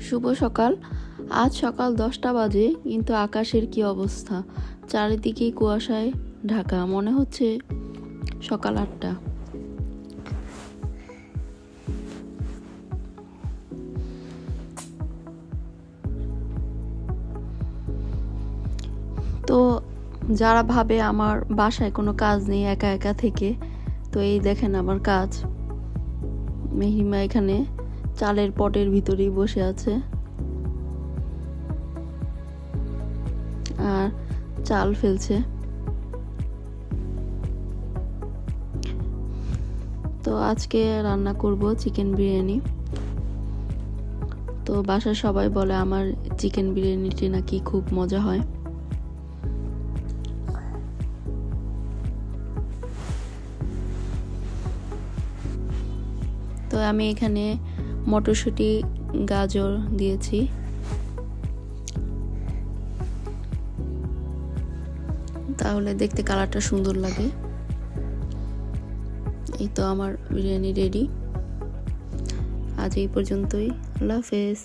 শুভ সকাল। আজ সকাল 10টা বাজে, কিন্তু আকাশের কি অবস্থা! চারিদিকেই কুয়াশায় ঢাকা, মনে হচ্ছে সকাল 8টা। তো যারা ভাবে আমার বাসায় কোনো কাজ নেই একা একা থেকে, তো এই দেখেন আমার কাজ। মেহিমা এখানে চালের পটের ভিতরেই বসে আছে আর চাল ফেলছে। তো আজকে রান্না করব চিকেন বিরিয়ানি। তো বাসার সবাই বলে আমার চিকেন বিরিয়ানিটি নাকি খুব মজা হয়। তো আমি এখানে মটরশুঁটি, গাজর দিয়েছি। তাহলে দেখতে কালারটা সুন্দর লাগে। এই তো আমার বিরিয়ানি রেডি। আজ এই পর্যন্তই। আল্লাহ হাফেজ।